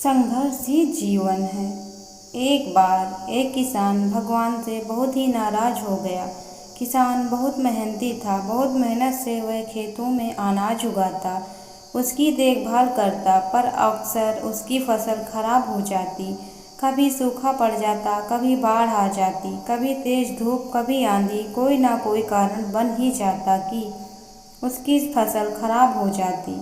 संघर्ष ही जीवन है। एक बार एक किसान भगवान से बहुत ही नाराज हो गया। किसान बहुत मेहनती था, बहुत मेहनत से वह खेतों में अनाज उगाता, उसकी देखभाल करता, पर अक्सर उसकी फसल खराब हो जाती। कभी सूखा पड़ जाता, कभी बाढ़ आ जाती, कभी तेज धूप, कभी आंधी, कोई ना कोई कारण बन ही जाता कि उसकी फसल खराब हो जाती।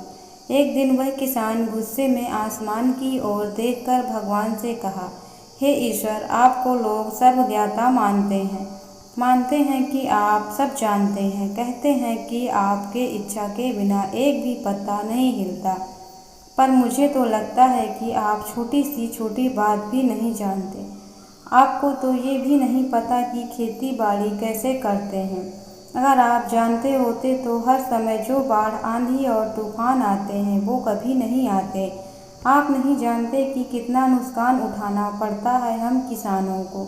एक दिन वह किसान गुस्से में आसमान की ओर देखकर भगवान से कहा, हे ईश्वर, आपको लोग सर्वज्ञाता मानते हैं कि आप सब जानते हैं, कहते हैं कि आपके इच्छा के बिना एक भी पत्ता नहीं हिलता, पर मुझे तो लगता है कि आप छोटी सी छोटी बात भी नहीं जानते। आपको तो ये भी नहीं पता कि खेती बाड़ी कैसे करते हैं। अगर आप जानते होते तो हर समय जो बाढ़, आंधी और तूफान आते हैं वो कभी नहीं आते। आप नहीं जानते कि कितना नुकसान उठाना पड़ता है हम किसानों को।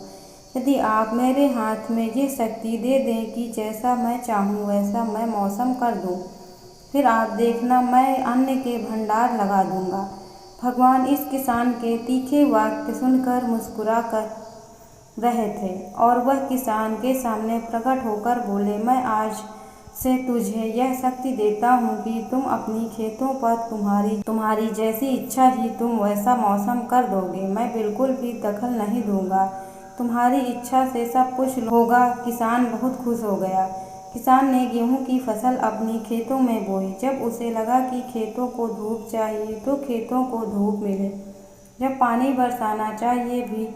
यदि आप मेरे हाथ में ये शक्ति दे दें कि जैसा मैं चाहूँ वैसा मैं मौसम कर दूँ, फिर आप देखना मैं अन्न के भंडार लगा दूँगा। भगवान इस किसान के तीखे वाक्य सुनकर मुस्कुरा कर रहे थे और वह किसान के सामने प्रकट होकर बोले, मैं आज से तुझे यह शक्ति देता हूँ कि तुम अपनी खेतों पर तुम्हारी जैसी इच्छा ही तुम वैसा मौसम कर दोगे। मैं बिल्कुल भी दखल नहीं दूंगा, तुम्हारी इच्छा से सब कुछ होगा। किसान बहुत खुश हो गया। किसान ने गेहूं की फसल अपनी खेतों में बोई। जब उसे लगा कि खेतों को धूप चाहिए तो खेतों को धूप मिले, जब पानी बरसाना चाहिए भी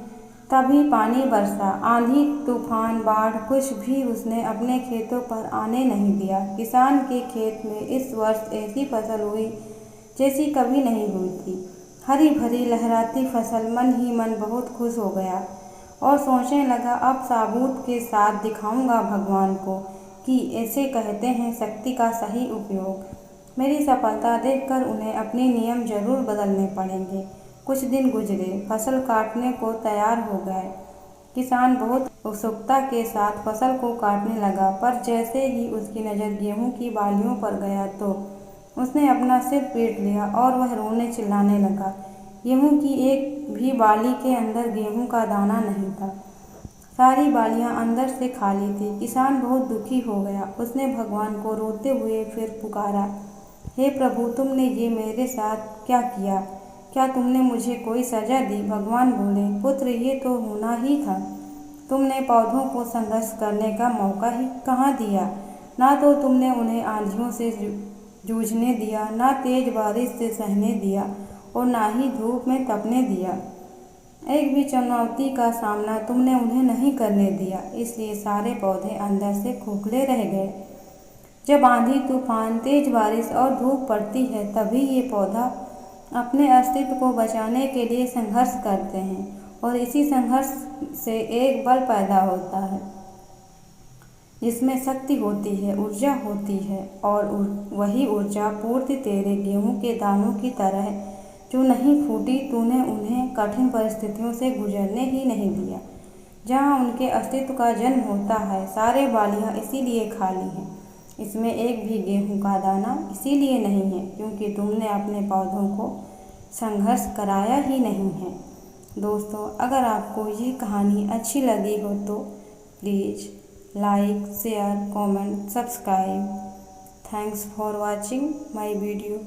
तभी पानी बरसा। आंधी, तूफान, बाढ़ कुछ भी उसने अपने खेतों पर आने नहीं दिया। किसान के खेत में इस वर्ष ऐसी फसल हुई जैसी कभी नहीं हुई थी। हरी भरी लहराती फसल। मन ही मन बहुत खुश हो गया और सोचने लगा, अब साबूत के साथ दिखाऊंगा भगवान को कि ऐसे कहते हैं शक्ति का सही उपयोग। मेरी सफलता देखकर उन्हें अपने नियम जरूर बदलने पड़ेंगे। कुछ दिन गुजरे, फसल काटने को तैयार हो गए। किसान बहुत उत्सुकता के साथ फसल को काटने लगा, पर जैसे ही उसकी नज़र गेहूं की बालियों पर गया तो उसने अपना सिर पीट लिया और वह रोने चिल्लाने लगा। गेहूं की एक भी बाली के अंदर गेहूं का दाना नहीं था। सारी बालियां अंदर से खाली थी। किसान बहुत दुखी हो गया। उसने भगवान को रोते हुए फिर पुकारा, हे प्रभु, तुमने ये मेरे साथ क्या किया? क्या तुमने मुझे कोई सजा दी? भगवान बोले, पुत्र, ये तो होना ही था। तुमने पौधों को संघर्ष करने का मौका ही कहाँ दिया? ना तो तुमने उन्हें आंधियों से जूझने दिया, ना तेज बारिश से सहने दिया और ना ही धूप में तपने दिया। एक भी चुनौती का सामना तुमने उन्हें नहीं करने दिया, इसलिए सारे पौधे अंदर से खोखले रह गए। जब आंधी, तूफान, तेज बारिश और धूप पड़ती है तभी ये पौधा अपने अस्तित्व को बचाने के लिए संघर्ष करते हैं और इसी संघर्ष से एक बल पैदा होता है जिसमें शक्ति होती है, ऊर्जा होती है, और वही ऊर्जा पूर्ति तेरे गेहूं के दानों की तरह है जो नहीं फूटी। तूने उन्हें कठिन परिस्थितियों से गुजरने ही नहीं दिया। जहाँ उनके अस्तित्व का जन्म होता है, सारे बालियाँ इसीलिए खाली हैं। इसमें एक भी गेहूं का दाना इसीलिए नहीं है क्योंकि तुमने अपने पौधों को संघर्ष कराया ही नहीं है। दोस्तों, अगर आपको ये कहानी अच्छी लगी हो तो please like, share, comment, subscribe. Thanks for watching my video.